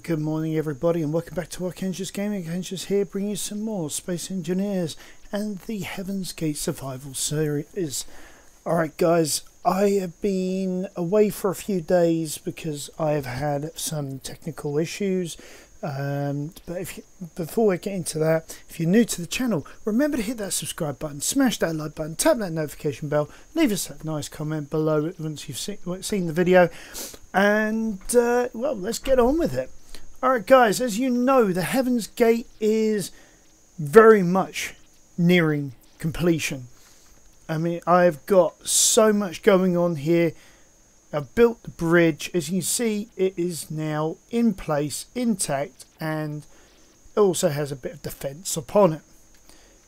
Good morning everybody, and welcome back to Archangulus Gaming. Archangulus here, bringing you some more Space Engineers and the Heaven's Gate Survival series. Alright guys, I have been away for a few days because I have had some technical issues. But before I get into that, if you're new to the channel, remember to hit that subscribe button, smash that like button, tap that notification bell, leave us that nice comment below once you've seen the video, and well, let's get on with it. Alright guys, as you know, the Heaven's Gate is very much nearing completion. I mean, I've got so much going on here. I've built the bridge. As you can see, it is now in place, intact, and it also has a bit of defense upon it.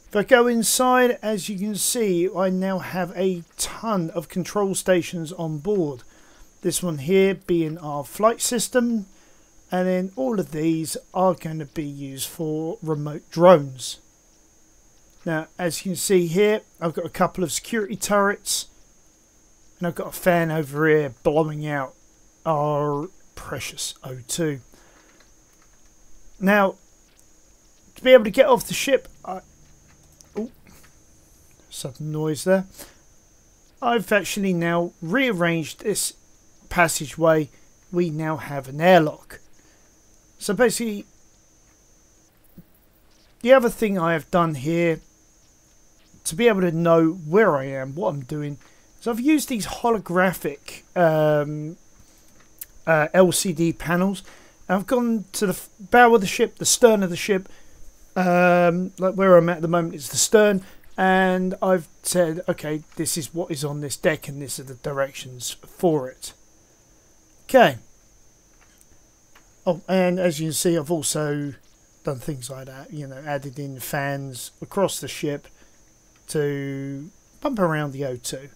If I go inside, as you can see, I now have a ton of control stations on board. This one here being our flight system, and then all of these are going to be used for remote drones. Now, as you can see here, I've got a couple of security turrets, and I've got a fan over here blowing out our precious O2. Now, to be able to get off the ship, sudden noise there. I've actually now rearranged this passageway. We now have an airlock. So basically, the other thing I have done here to be able to know where I am, what I'm doing, so I've used these holographic LCD panels. I've gone to the bow of the ship, the stern of the ship, like where I'm at the moment is the stern, and I've said, okay, this is what is on this deck and these are the directions for it. Okay. Oh, and as you can see, I've also done things like that, you know, added in fans across the ship to pump around the O2.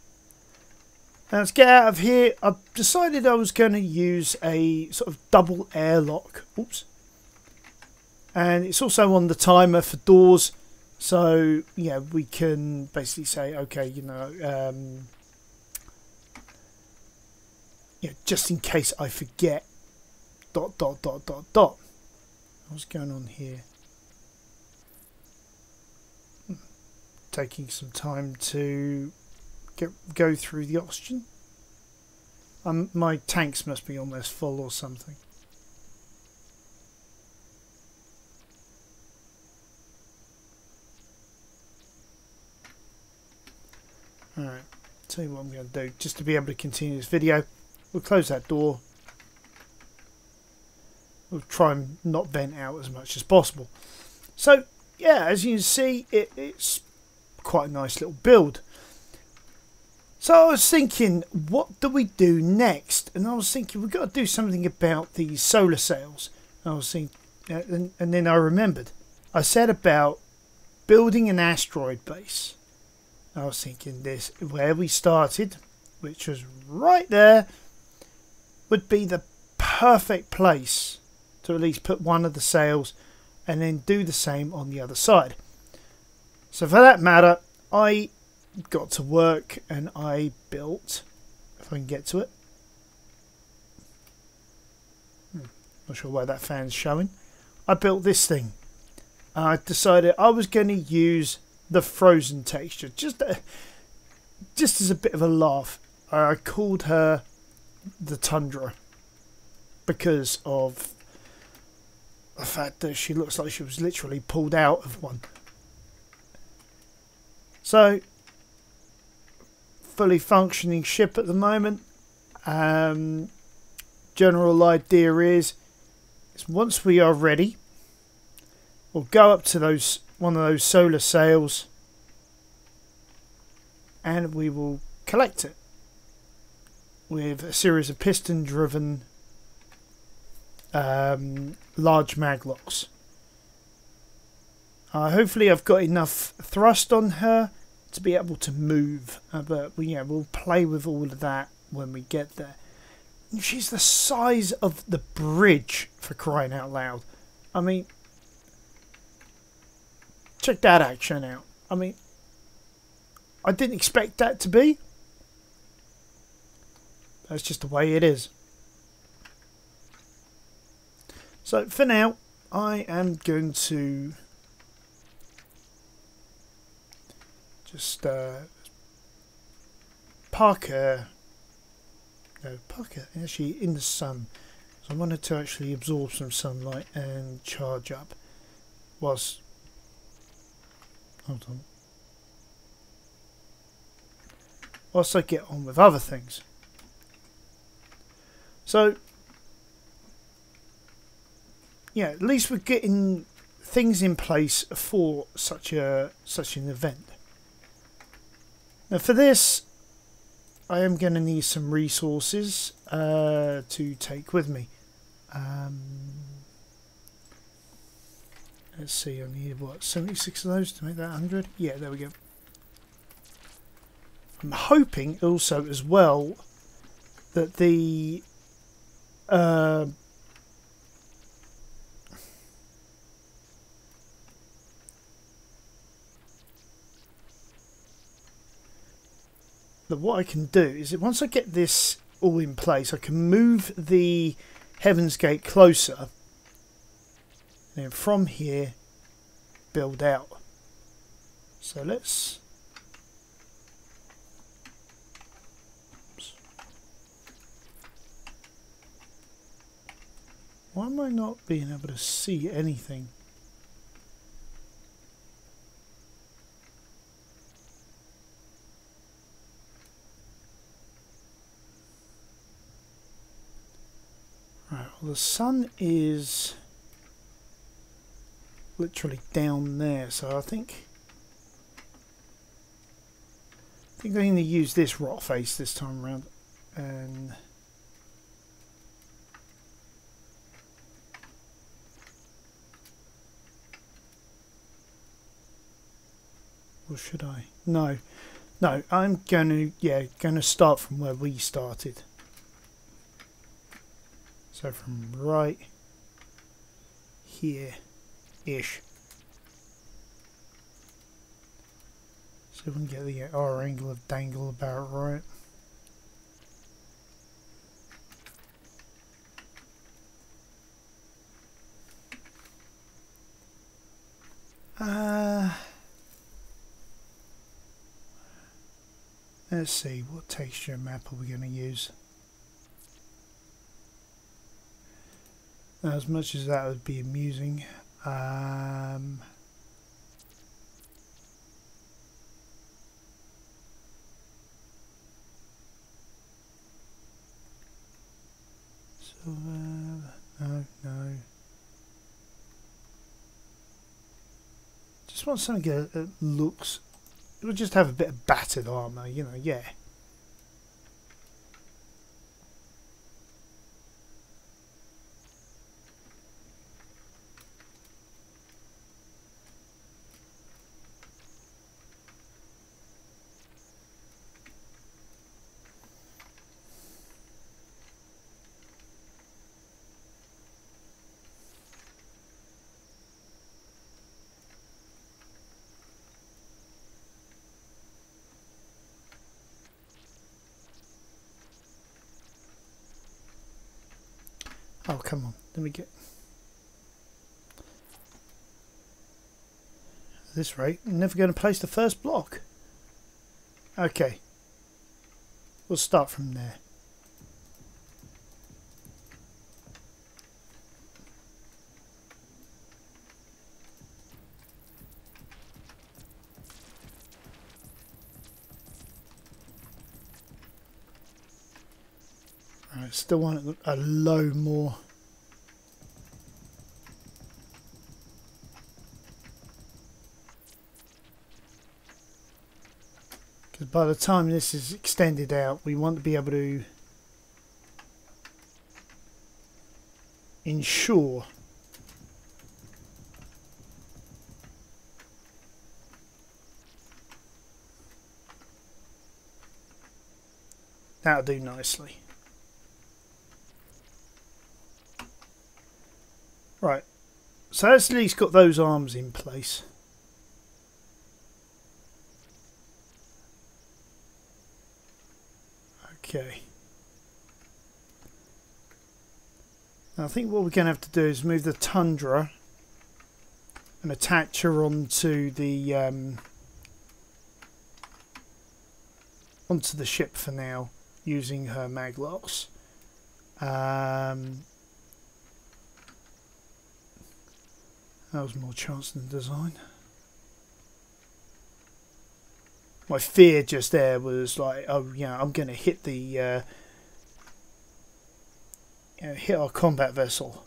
Now let's get out of here. I decided I was going to use a sort of double airlock. Oops. And it's also on the timer for doors. So, yeah, we can basically say, okay, you know, yeah, just in case I forget, ... What's going on here? Taking some time to go through the oxygen. My tanks must be almost full or something. Alright, tell you what I'm going to do. Just to be able to continue this video, we'll close that door. We'll try and not vent out as much as possible. So, yeah, as you can see, it's quite a nice little build. So I was thinking, what do we do next? And I was thinking, we've got to do something about these solar sails. And I was thinking, and then I remembered. I said about building an asteroid base. I was thinking this, where we started, which was right there, would be the perfect place to at least put one of the sails and then do the same on the other side. So for that matter, I got to work and I built, if I can get to it, not sure why that fan's showing, I built this thing. I decided I was going to use the frozen texture, just as a bit of a laugh. I called her the Tundra because of the fact that she looks like she was literally pulled out of one. So, fully functioning ship at the moment. General idea is once we are ready, we'll go up to one of those solar sails and we will collect it with a series of piston driven large maglocks. Hopefully I've got enough thrust on her to be able to move, but yeah, we'll play with all of that when we get there. She's the size of the bridge, for crying out loud. I mean, check that action out. I mean, I didn't expect that to be. That's just the way it is. So for now, I am going to just park her actually in the sun. So I wanted to actually absorb some sunlight and charge up whilst, hold on, whilst I get on with other things. So yeah, at least we're getting things in place for such an event. Now for this, I am going to need some resources to take with me. Let's see, I need what, 76 of those to make that 100? Yeah, there we go. I'm hoping also as well that the that what I can do is that once I get this all in place, I can move the Heaven's Gate closer, and then from here build out. So let's, oops. Why am I not being able to see anything? Right, well, the sun is literally down there, so I think I'm going to use this rock face this time around, and or should I? No, I'm going to start from where we started. So from right here-ish. So we can get the our angle of dangle about right. Let's see, what texture map are we going to use? As much as that would be amusing, so no. Just want something that looks. We'll just have a bit of battered armour, you know. Yeah. Oh, come on. Let me get... At this rate, I'm never going to place the first block. Okay. We'll start from there. Right, still want a low more. Because by the time this is extended out, we want to be able to ensure that'll do nicely. Right, so that's at least got those arms in place. Okay. I think what we're going to have to do is move the Tundra and attach her onto the ship for now, using her maglocks. That was more chance than design. My fear just there was like, oh yeah, I'm going to hit the hit our combat vessel.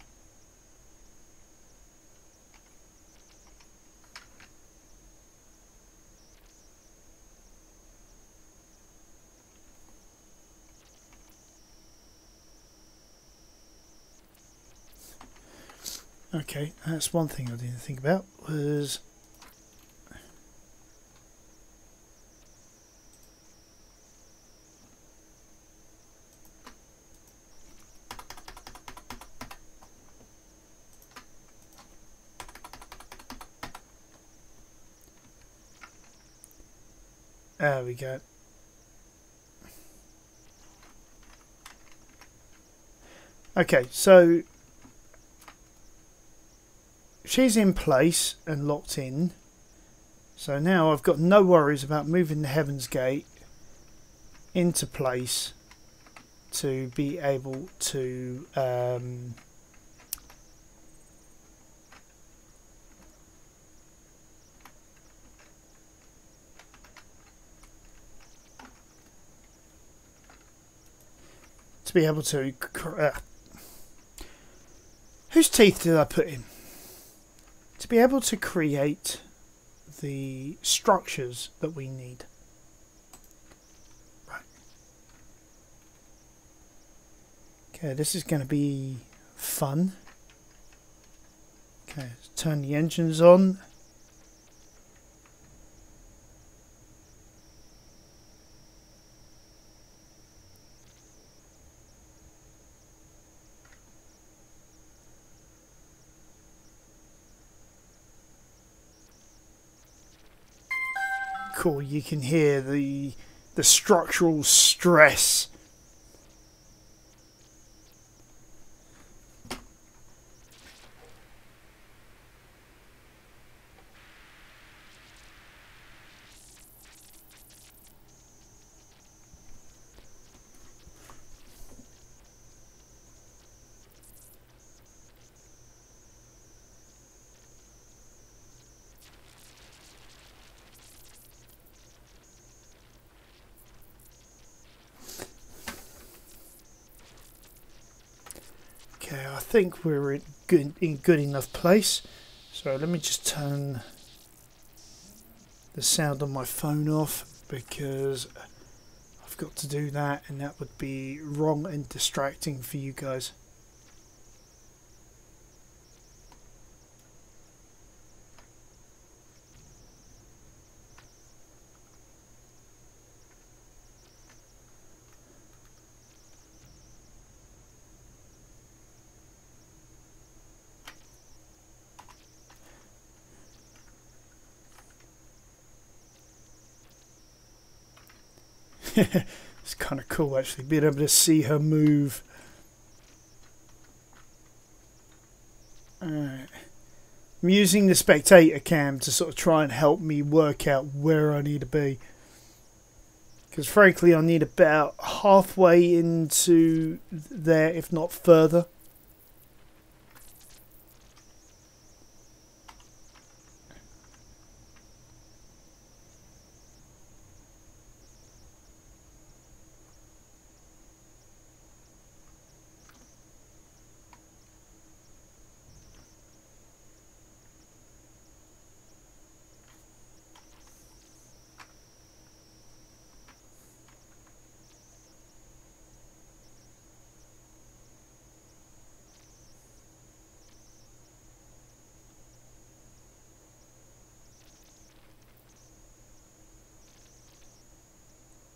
Okay, that's one thing I didn't think about was there we go. Okay, so she's in place and locked in. So now I've got no worries about moving the Heaven's Gate into place to be able to whose teeth did I put in? To be able to create the structures that we need. Right. Okay, this is going to be fun. Okay, let's turn the engines on. Cool, you can hear the structural stress. Okay, I think we're in good enough place. So let me just turn the sound on my phone off, because I've got to do that and that would be wrong and distracting for you guys. It's kind of cool actually being able to see her move. Alright. I'm using the spectator cam to sort of try and help me work out where I need to be. Because frankly I need about halfway into there, if not further.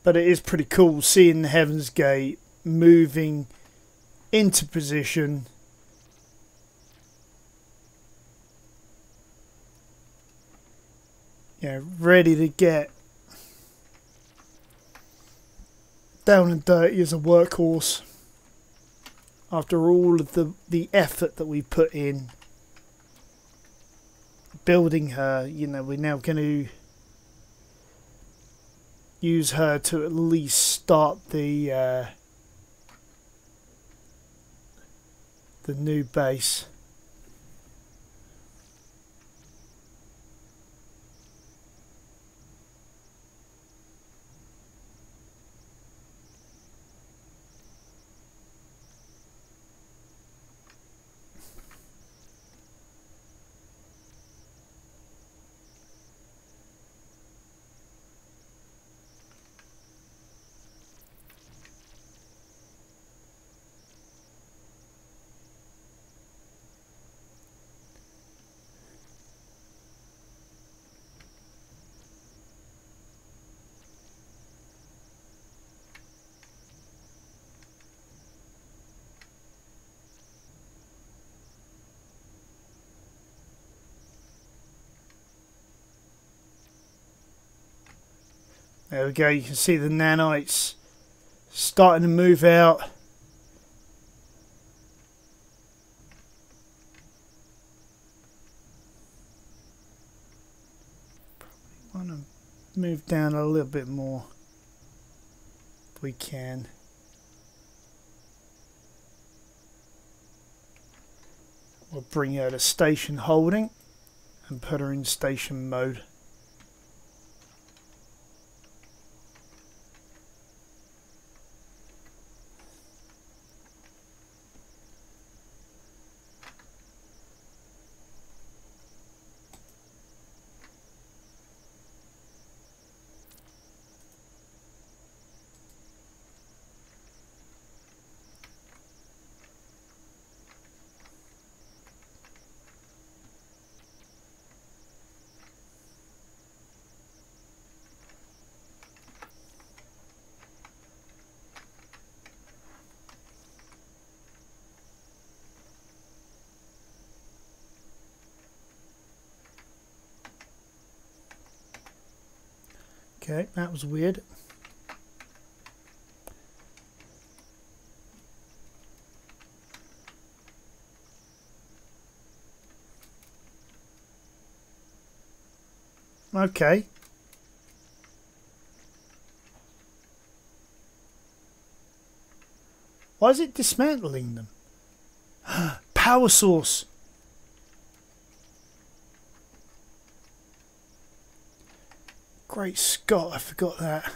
But it is pretty cool seeing the Heaven's Gate moving into position. Yeah, ready to get down and dirty as a workhorse. After all of the effort that we put in building her, you know, we're now going to use her to at least start the new base. There we go, you can see the nanites starting to move out. Probably want to move down a little bit more if we can. We'll bring her to station holding and put her in station mode. Okay, that was weird. Okay. Why is it dismantling them? Power source. Great Scott, I forgot that.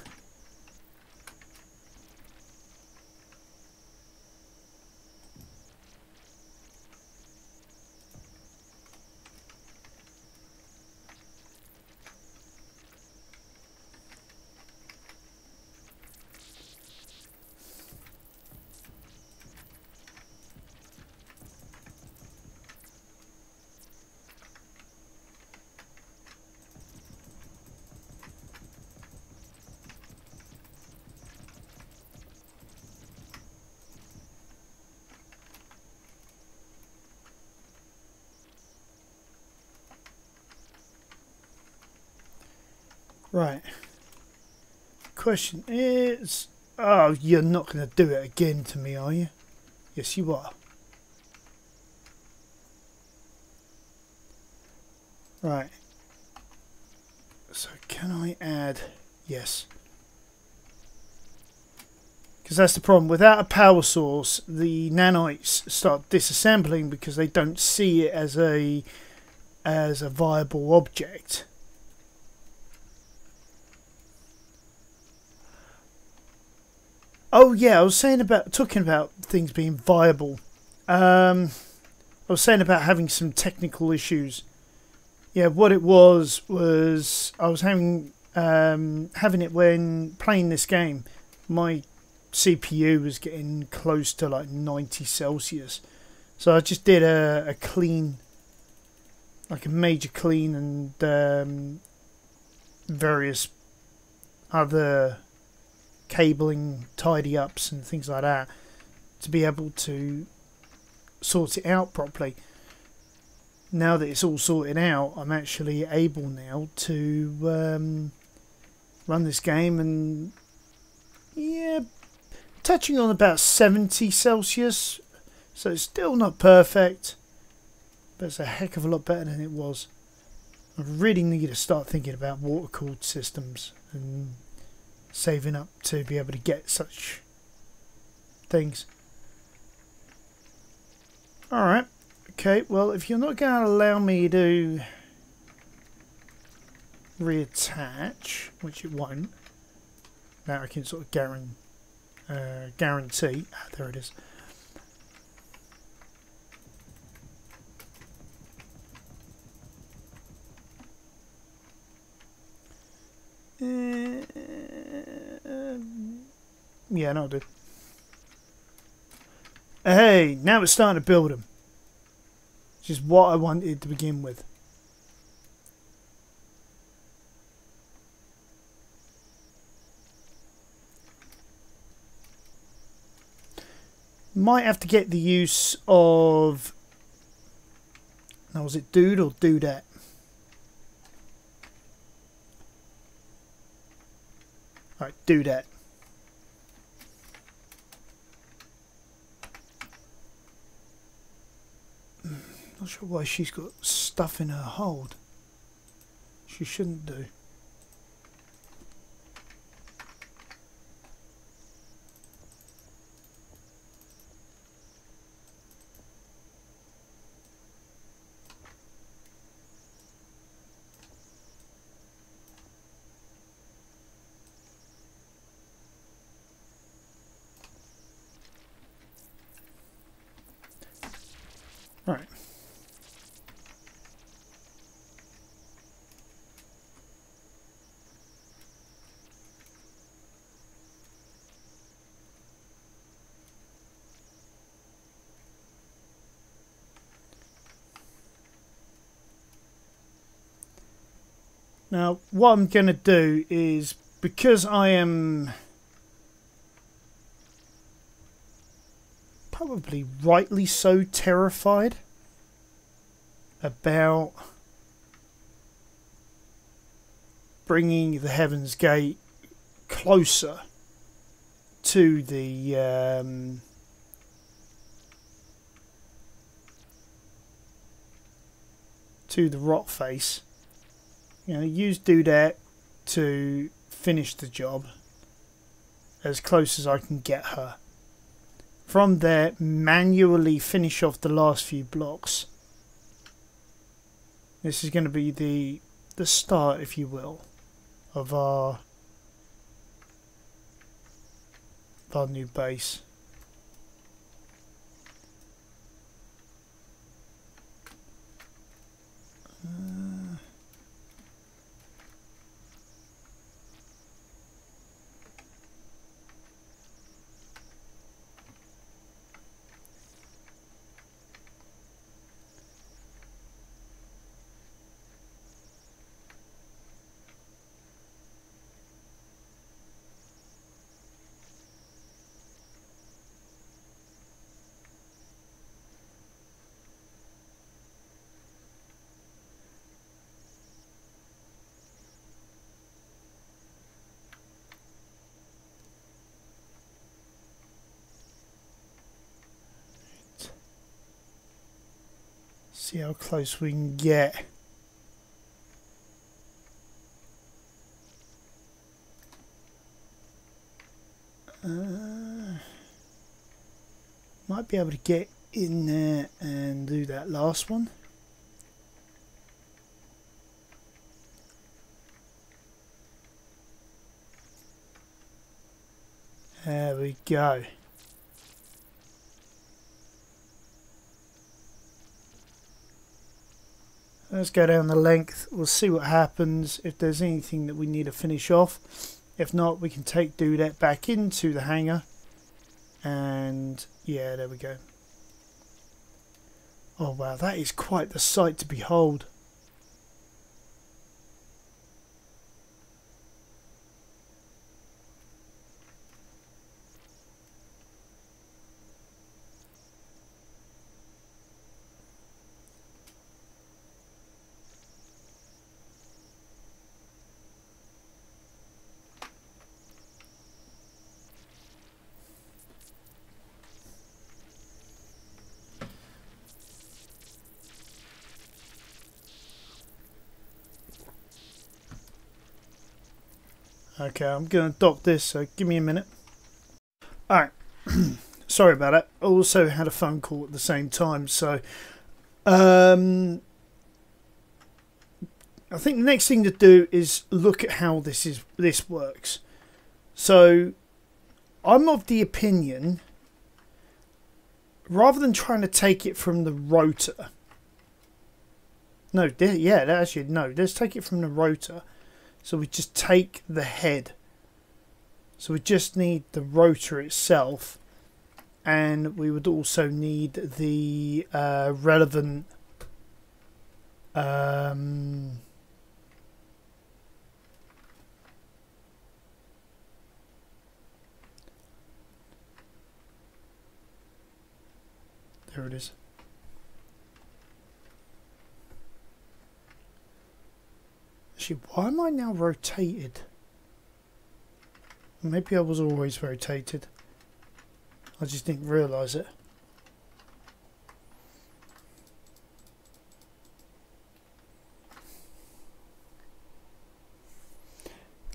Right. Question is... Oh, you're not going to do it again to me, are you? Yes, you are. Right. So, can I add... Yes. Because that's the problem. Without a power source, the nanites start disassembling because they don't see it as a viable object. Oh yeah, I was saying about talking about things being viable. I was saying about having some technical issues. Yeah, what it was I was having it when playing this game. My CPU was getting close to like 90 Celsius, so I just did a clean, like a major clean, and various other cabling tidy ups and things like that to be able to sort it out properly. Now that it's all sorted out, I'm actually able now to run this game, and yeah, touching on about 70 Celsius So it's still not perfect, but it's a heck of a lot better than it was. I really need to start thinking about water-cooled systems and saving up to be able to get such things. Alright, okay, well, if you're not going to allow me to reattach, which it won't, now I can sort of guarantee. Ah, there it is. Yeah, no, dude. Hey, now it's starting to build them. Which is what I wanted to begin with. Might have to get the use of... Now, was it dude or dudette? Alright, dudette. Not sure why she's got stuff in her hold. She shouldn't do. Right. Now, what I'm going to do is, because I am probably rightly so terrified about bringing the Heaven's Gate closer to the rock face. You know, do that to finish the job as close as I can get her. From there, manually finish off the last few blocks. This is going to be the start, if you will, of our new base. See how close we can get. Might be able to get in there and do that last one. There we go. Let's go down the length. We'll see what happens. If there's anything that we need to finish off. If not, we can take Dudette back into the hangar. And yeah, there we go. Oh wow, that is quite the sight to behold. Okay, I'm going to dock this, so give me a minute. Alright, sorry about that. I also had a phone call at the same time, so I think the next thing to do is look at how this works. So I'm of the opinion, rather than trying to take it from the rotor, let's take it from the rotor. So we just take the head. So we just need the rotor itself, and we would also need the relevant there it is. Actually, why am I now rotated? Maybe I was always rotated. I just didn't realise it.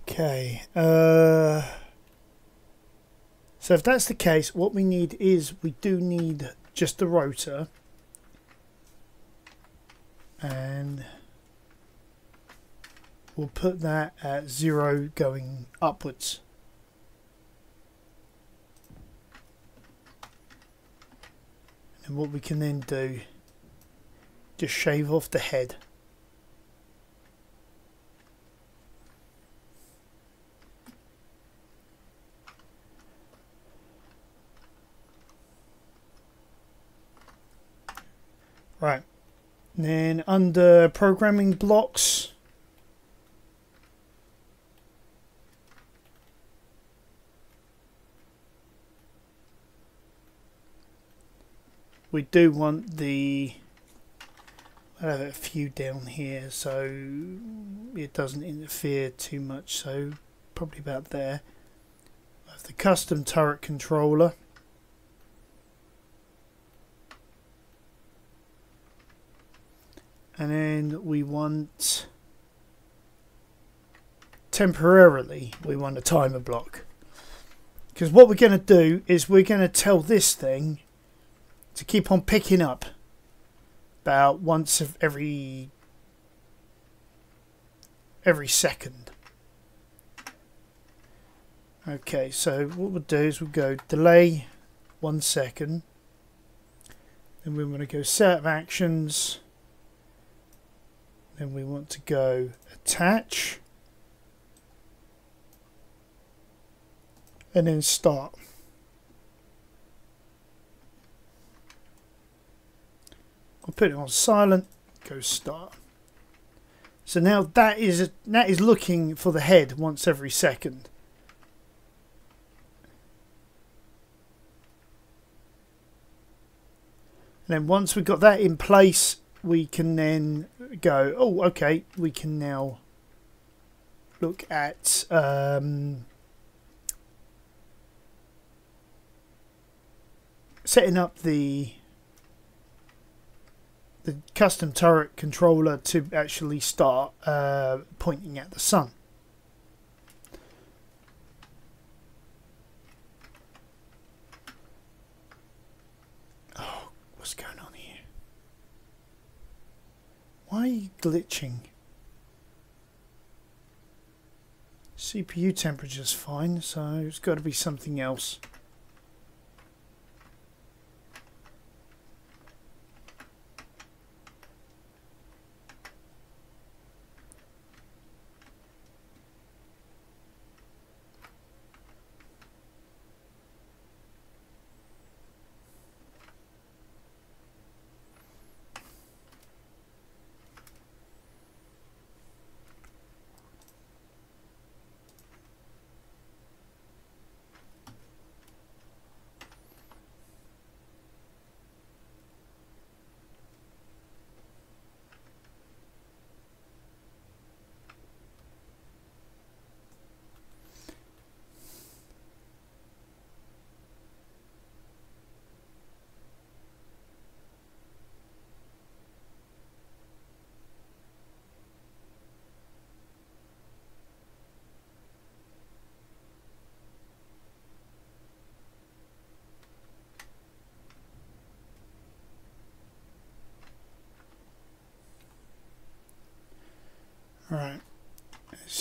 Okay. So if that's the case, what we need is, we do need just the rotor. And we'll put that at 0 going upwards. And what we can then do, just shave off the head. Right. Then under programming blocks, we do want the, I have a few down here so it doesn't interfere too much, so probably about there. I have the custom turret controller. And then we want, temporarily, we want a timer block. Because what we're going to do is we're going to tell this thing to keep on picking up about once every second. Okay, so what we'll do is we'll go delay 1 second. Then we want to go set of actions. Then we want to go attach. And then start. I'll put it on silent, go start. So now that is looking for the head once every second. And then once we've got that in place, we can then go, oh, okay, we can now look at setting up the custom turret controller to actually start pointing at the sun. Oh, what's going on here? Why are you glitching? CPU temperature's fine, so it's got to be something else.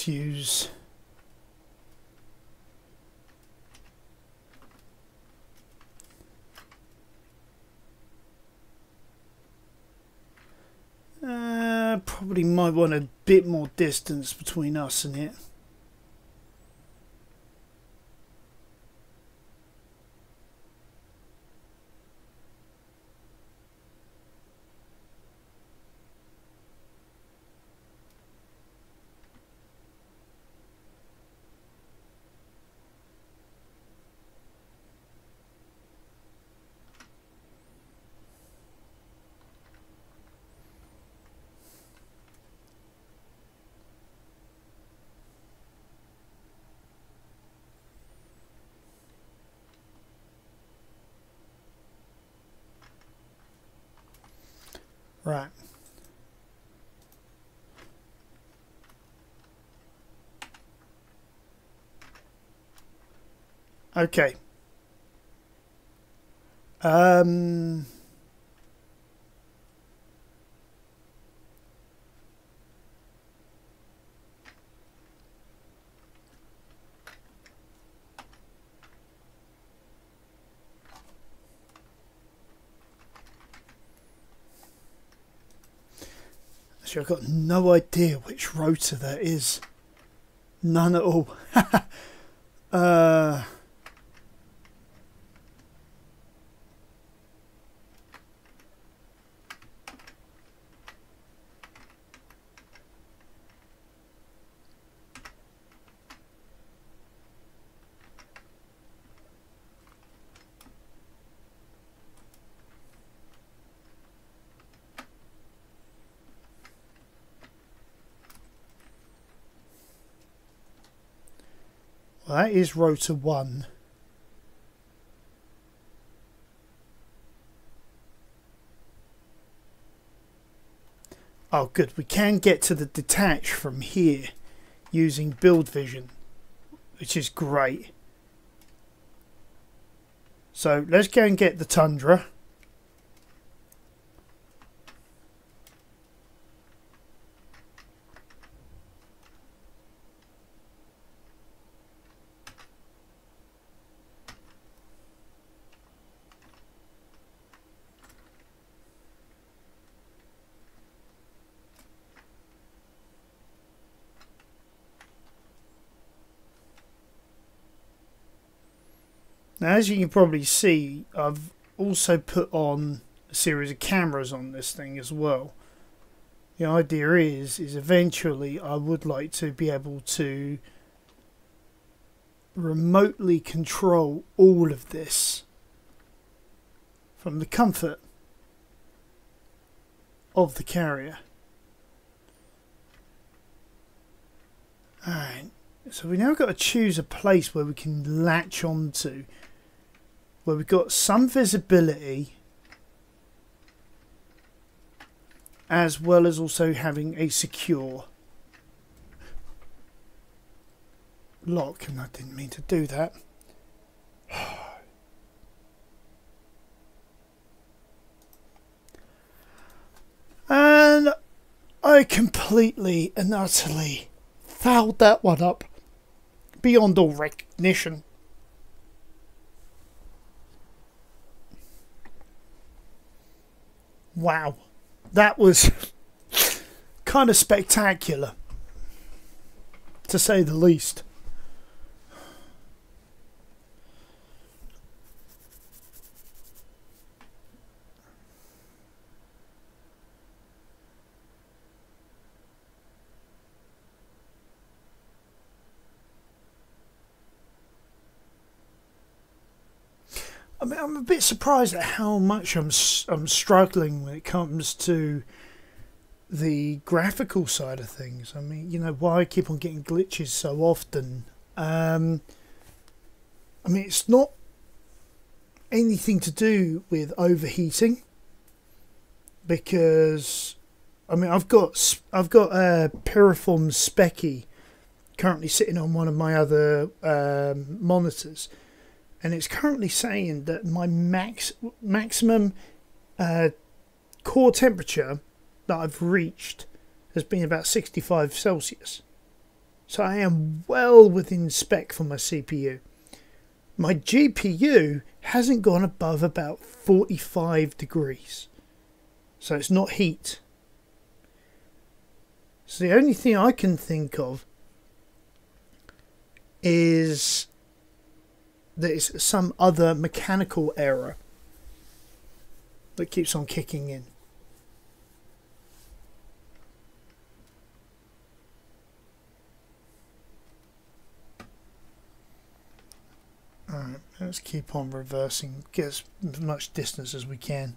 let's use... probably might want a bit more distance between us and it. Right. Okay. Actually, I've got no idea which rotor that is. None at all. Well, that is rotor 1. Oh good, we can get to the detach from here using build vision, which is great. So let's go and get the Tundra. Now, as you can probably see, I've also put on a series of cameras on this thing as well. The idea is eventually I would like to be able to remotely control all of this from the comfort of the carrier. Alright, so we now got to choose a place where we can latch onto, where we've got some visibility as well as also having a secure lock, and I didn't mean to do that. And I completely and utterly fouled that one up beyond all recognition. Wow, that was kind of spectacular, to say the least. I mean, I'm a bit surprised at how much I'm struggling when it comes to the graphical side of things. I mean, you know, why I keep on getting glitches so often. I mean, it's not anything to do with overheating, because I mean, I've got a Piriform Specky currently sitting on one of my other monitors. And it's currently saying that my maximum core temperature that I've reached has been about 65 Celsius. So I am well within spec for my CPU. My GPU hasn't gone above about 45 degrees. So it's not heat. So the only thing I can think of is that it's some other mechanical error that keeps on kicking in. Alright, let's keep on reversing, get as much distance as we can.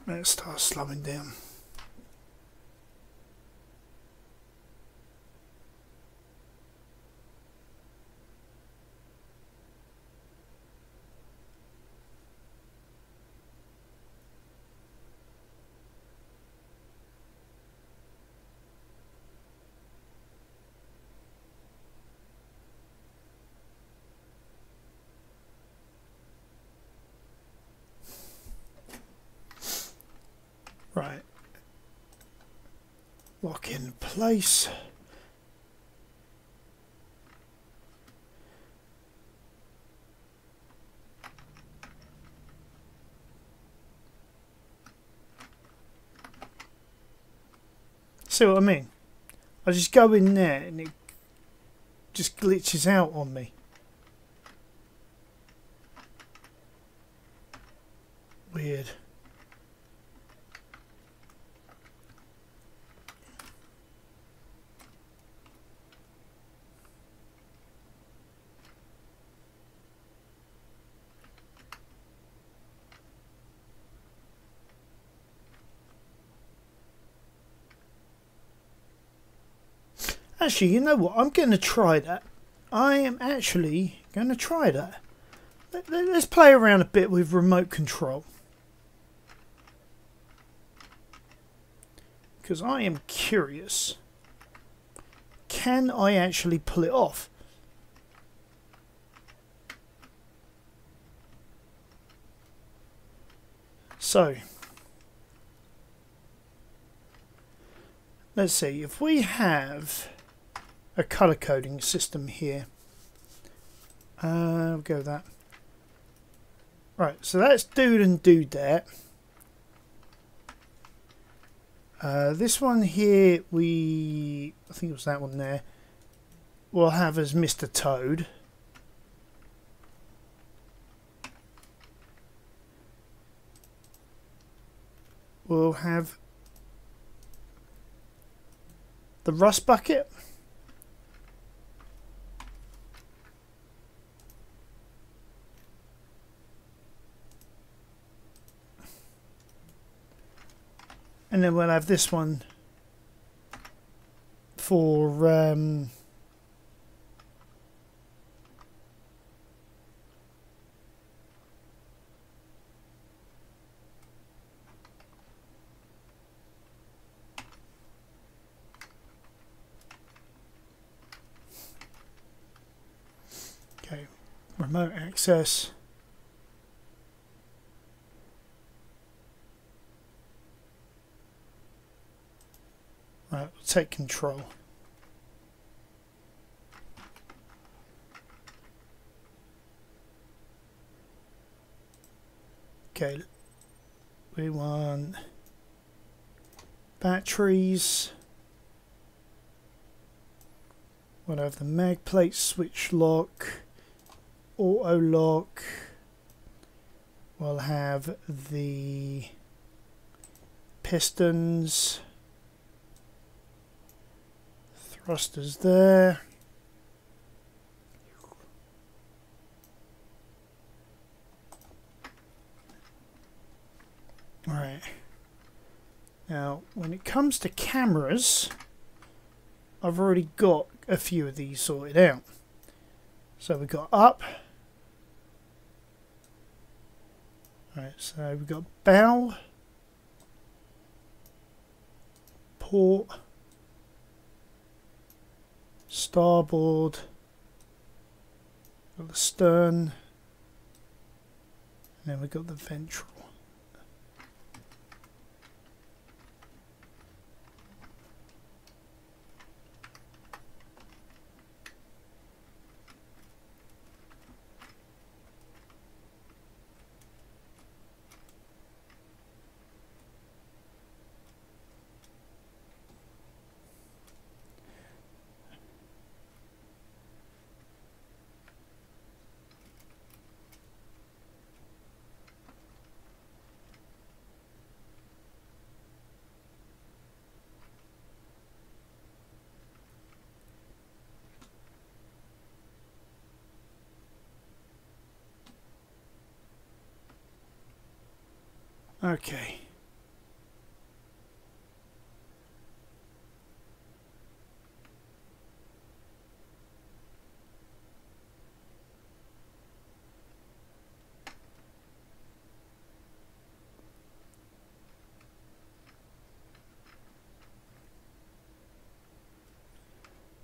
Let's start slowing down. Right, lock in place. See what I mean? I just go in there and it just glitches out on me. Weird. Actually, you know what? I'm going to try that. I am actually going to try that. Let's play around a bit with remote control. Because I am curious. Can I actually pull it off? So, let's see. If we have a color coding system here, we'll go with that. Right, so that's dude and dudette. This one here, I think it was that one there, we'll have as Mr. Toad. We'll have the rust bucket. And then we'll have this one for okay, remote access. Right, we'll take control. Okay, we want batteries. We'll have the mag plate switch lock, auto lock. We'll have the pistons. Thrusters there. Right. Now, when it comes to cameras, I've already got a few of these sorted out. So we've got up. Right, so we've got bow, port, starboard, got the stern, and then we've got the ventral. Okay.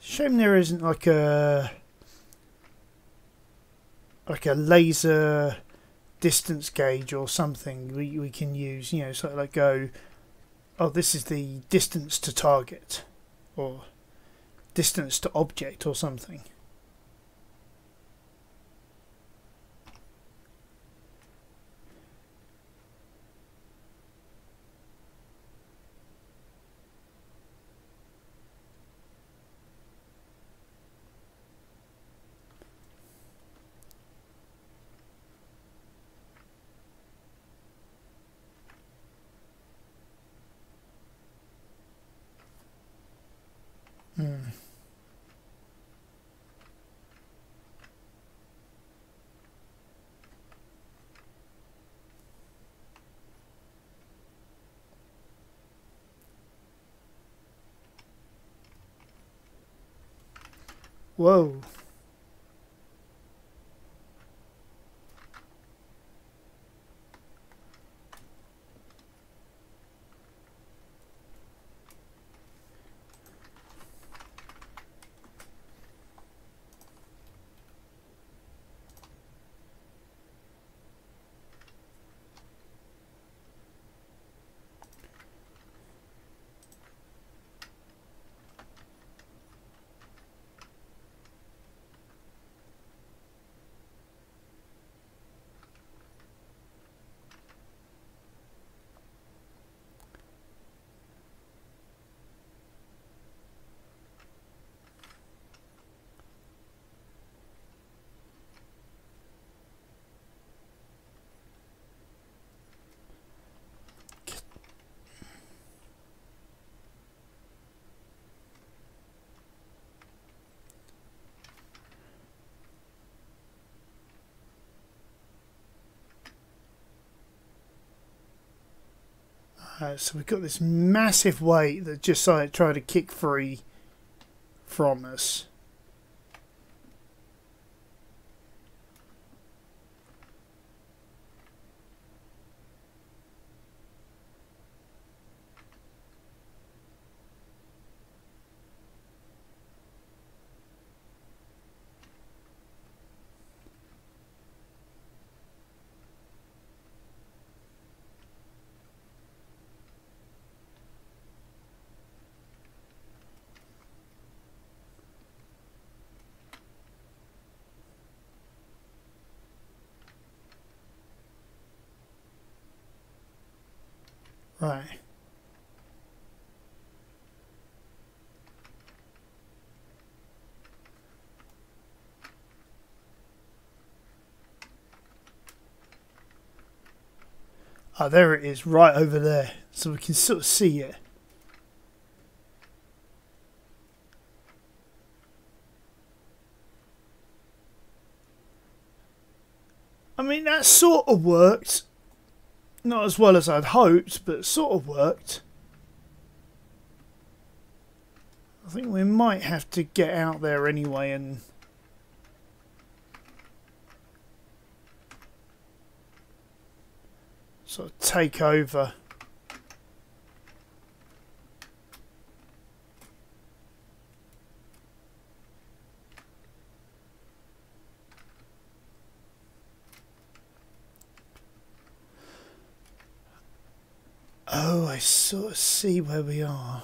Shame there isn't like a laser distance gauge or something we can use, you know, sort of like go, oh, this is the distance to target or distance to object or something. Whoa. So we've got this massive weight that just like tried to kick free from us. Right. Ah, there it is, right over there. So we can sort of see it. I mean, that sort of worked. Not as well as I'd hoped, but sort of worked. I think we might have to get out there anyway and sort of take over. Oh, I sort of see where we are.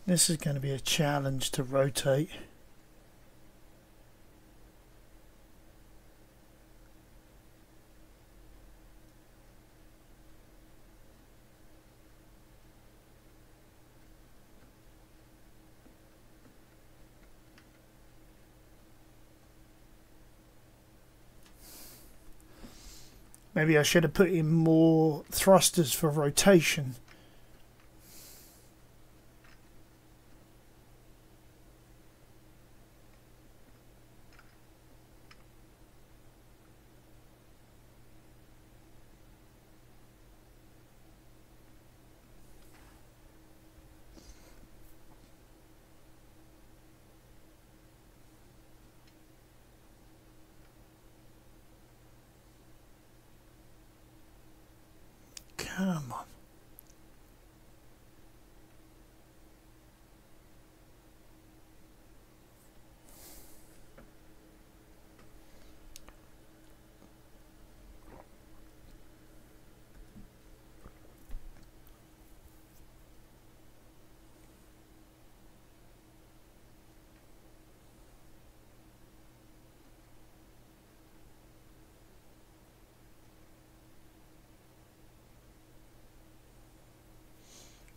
This is going to be a challenge to rotate. Maybe I should have put in more thrusters for rotation. Come on.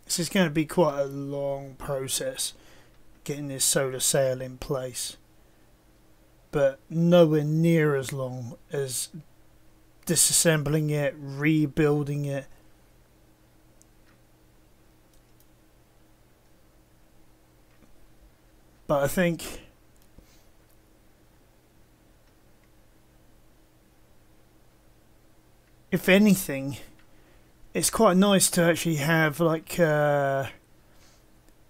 This is going to be quite a long process getting this solar sail in place, but nowhere near as long as disassembling it, rebuilding it. But I think if anything, it's quite nice to actually have like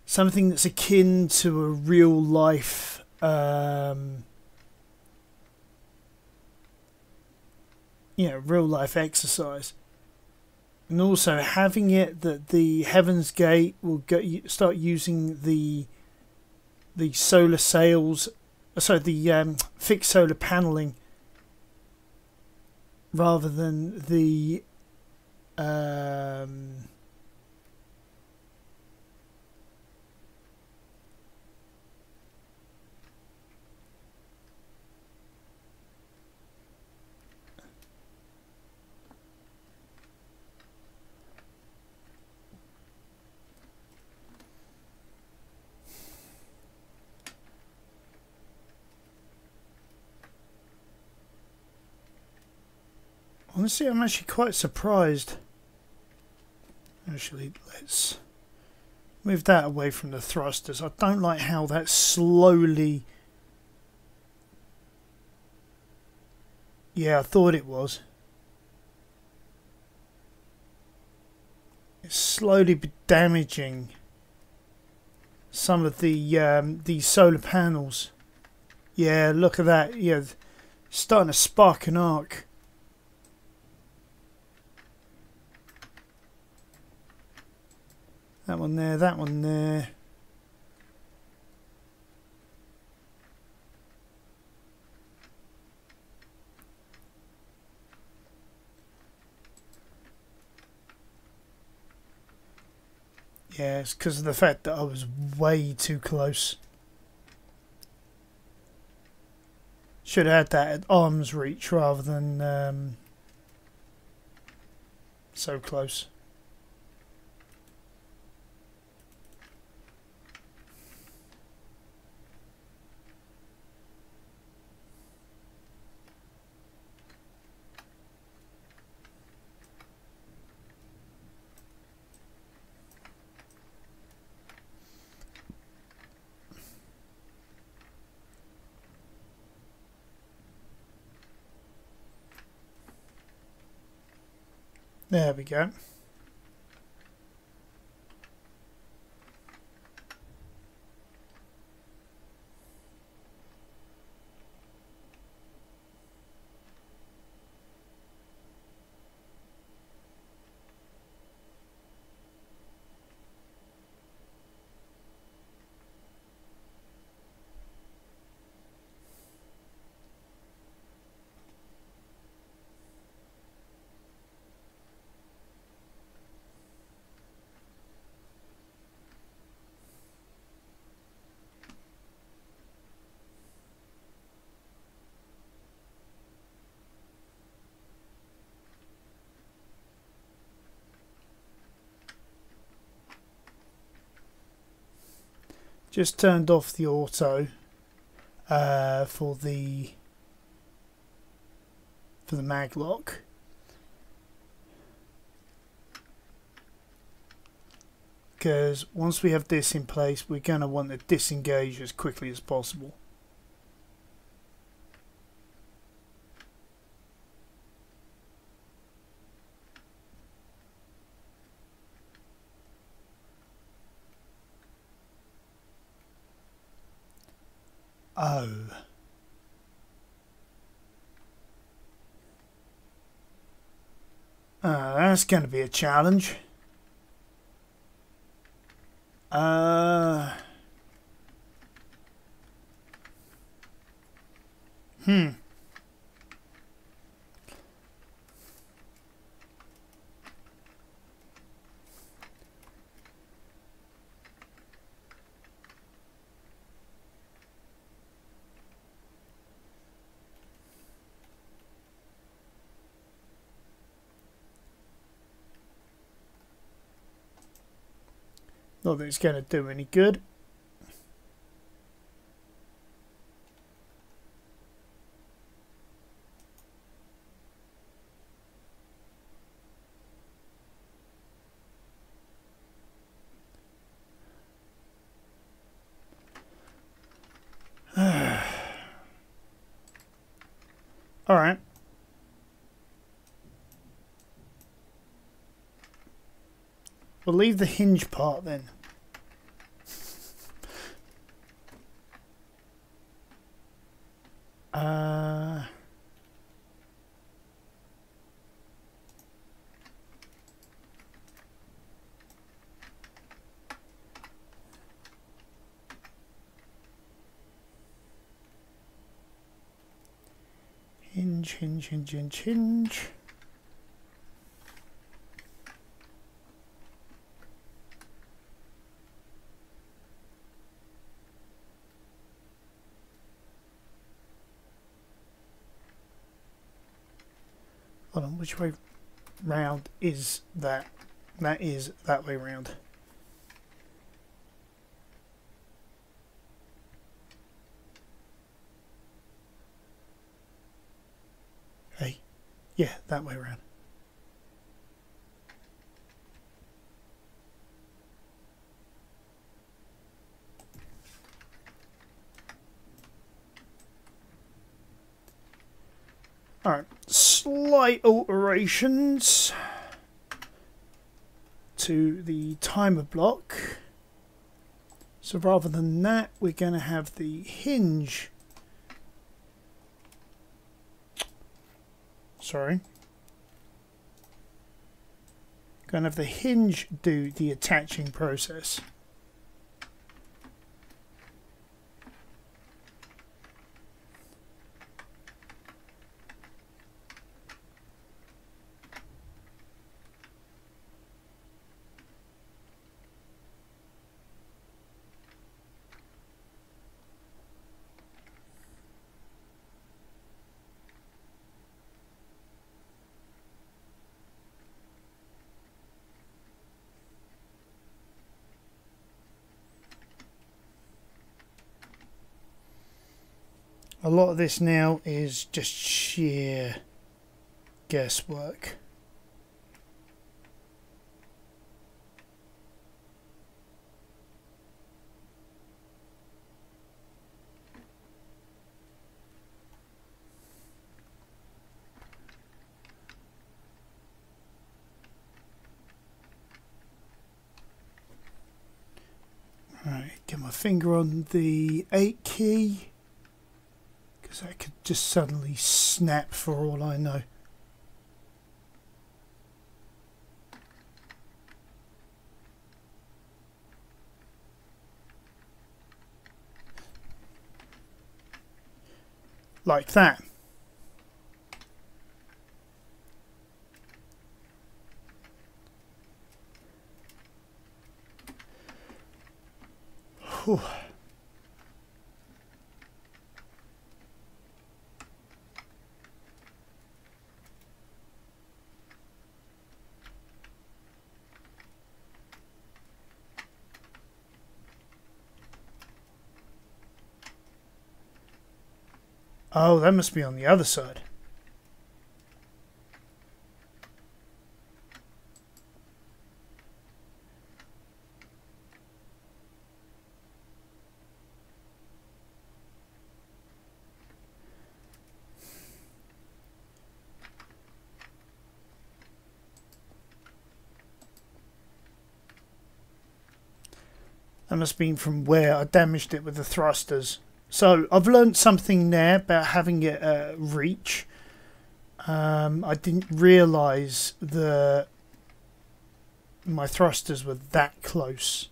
something that's akin to a real life real life exercise, and also having it that the Heaven's Gate will start using the solar sails, sorry, the fixed solar paneling rather than the honestly, I'm actually quite surprised. Actually, let's move that away from the thrusters. I don't like how that slowly... Yeah, I thought it was. It's slowly damaging some of the solar panels. Yeah, look at that. Yeah, starting to spark an arc. That one there, that one there. Yeah, it's because of the fact that I was way too close. Should have had that at arm's reach rather than so close. There we go. Just turned off the auto for the mag lock. Because once we have this in place, we're going to want to disengage as quickly as possible. Oh. That's going to be a challenge. Not that it's going to do any good. All right. We'll leave the hinge part then. Hinge. Hold on, which way round is that? That is that way round. Hey, yeah, that way round. Alright, slight alterations to the timer block. So rather than that, we're going to have the hinge. Sorry. Going to have the hinge do the attaching process. A lot of this now is just sheer guesswork. finger on the 8 key, because that could just suddenly snap for all I know. Like that. Whew. Oh, that must be on the other side. That must have been from where I damaged it with the thrusters. So I've learned something there about having it reach. I didn't realise that my thrusters were that close.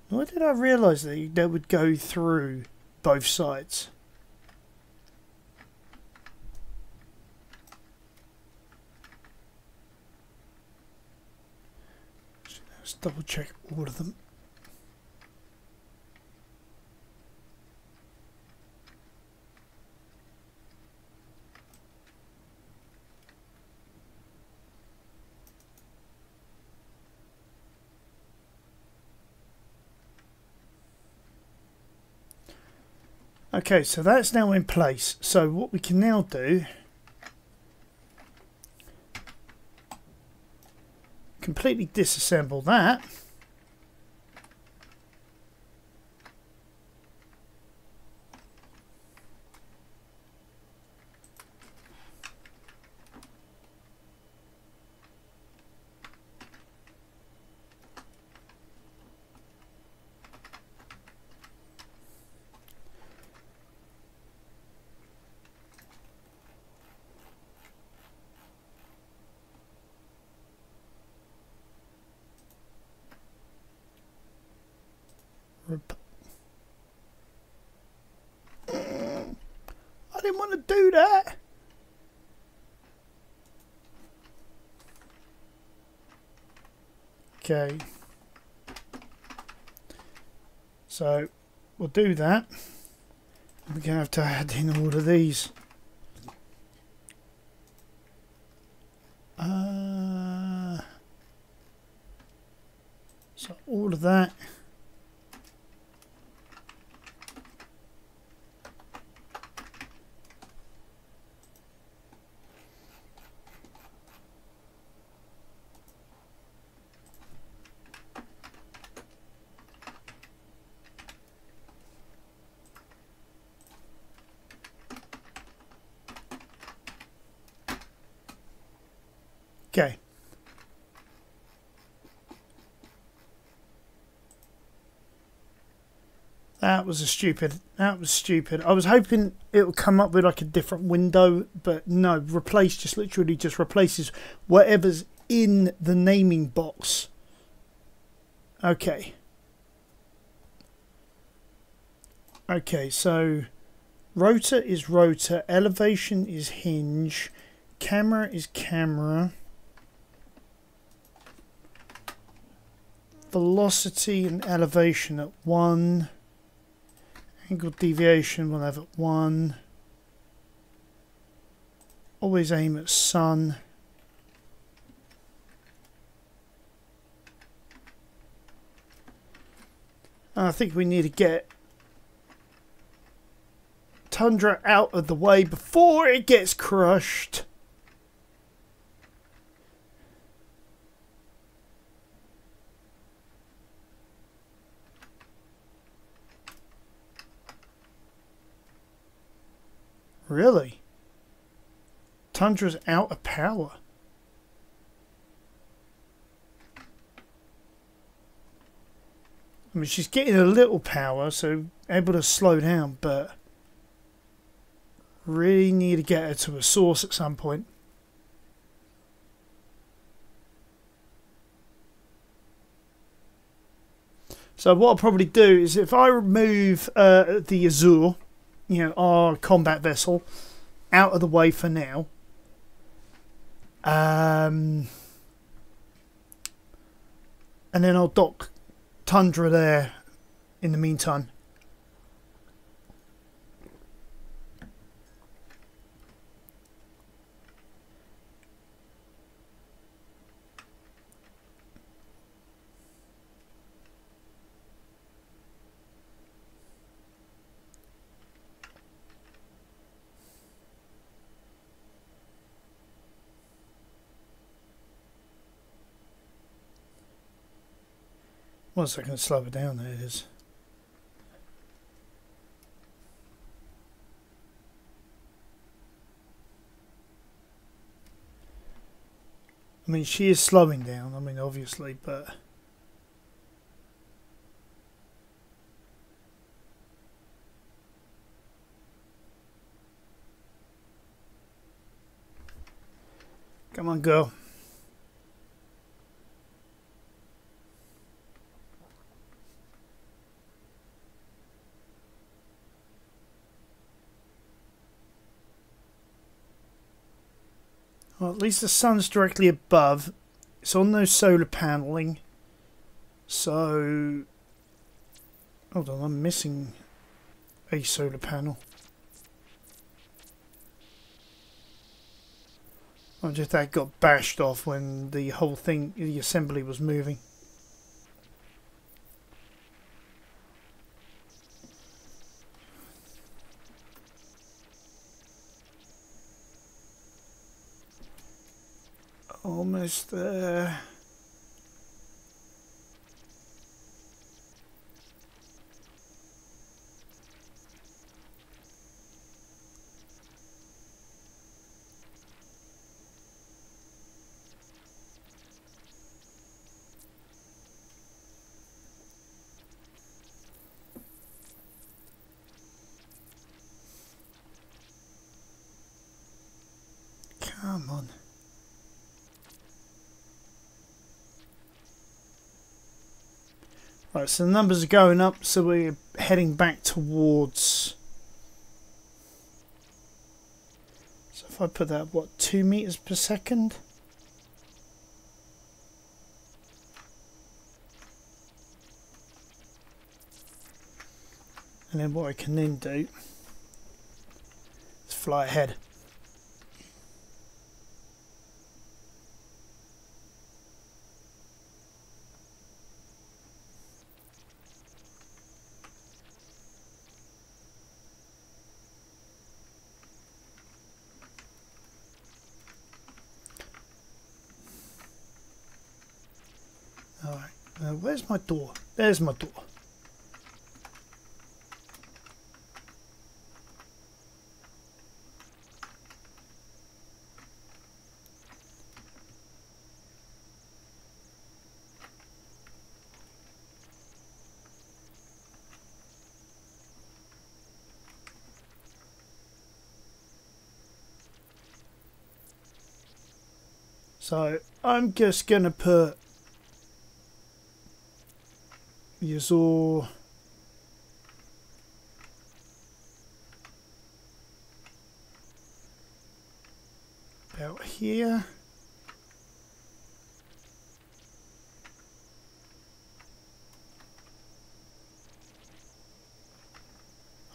Why did I realise that they would go through both sides? Let's double check all of them. Okay, so that's now in place. So what we can now do, completely disassemble that. I didn't want to do that. Okay. So we'll do that. We're going to have to add in all of these. So all of that. Okay. That was stupid. That was stupid. I was hoping it would come up with like a different window, but no. Replace just literally just replaces whatever's in the naming box. Okay. Okay, so rotor is rotor, elevation is hinge, camera is camera. Velocity and elevation at 1. Angle deviation we'll have at 1. Always aim at sun. I think we need to get Tundra out of the way before it gets crushed. Really? Tundra's out of power. I mean, she's getting a little power, so able to slow down, but really need to get her to a source at some point. So what I'll probably do is if I remove the Azure, you know, our combat vessel, out of the way for now. And then I'll dock Tundra there in the meantime. One second, slow it down. There it is. I mean, she is slowing down. I mean, obviously, but come on, girl. Well, at least the sun's directly above. It's on no solar paneling. So, hold on, I'm missing a solar panel. I wonder if that got bashed off when the whole thing, the assembly was moving. Almost there. Come on. Right, so the numbers are going up, so we're heading back towards... So if I put that, what, 2 meters per second? And then what I can then do is fly ahead. Alright, where's my door? There's my door. So I'm just gonna put Yazor about here.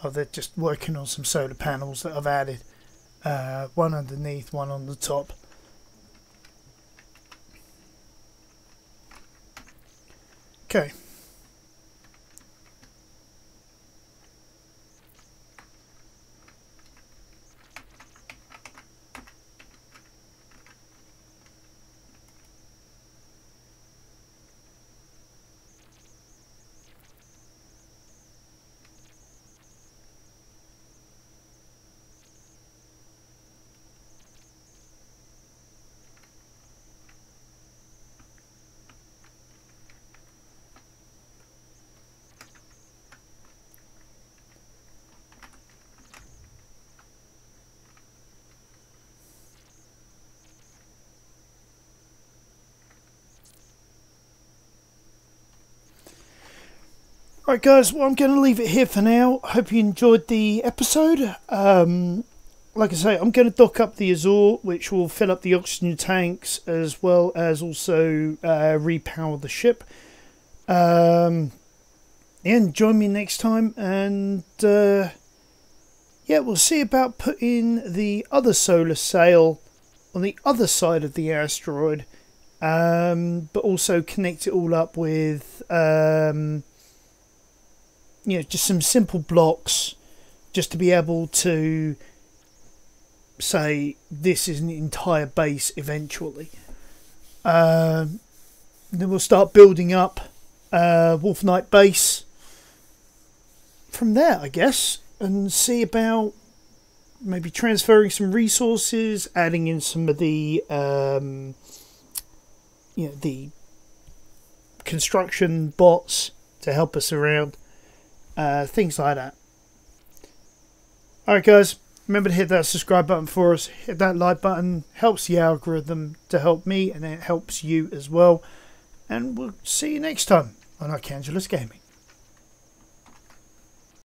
Oh, they're just working on some solar panels that I've added. One underneath, one on the top. Okay. Alright guys, well I'm going to leave it here for now. Hope you enjoyed the episode. Like I say, I'm going to dock up the Azure, which will fill up the oxygen tanks as well as also repower the ship. And join me next time, and yeah, we'll see about putting the other solar sail on the other side of the asteroid, but also connect it all up with you know, just some simple blocks, just to be able to say this is an entire base eventually. Then we'll start building up Wolf Knight Base from there, I guess, and see about maybe transferring some resources, adding in some of the you know, the construction bots to help us around, things like that. Alright guys, remember to hit that subscribe button for us, hit that like button, helps the algorithm to help me, and it helps you as well. And we'll see you next time on Archangulus Gaming.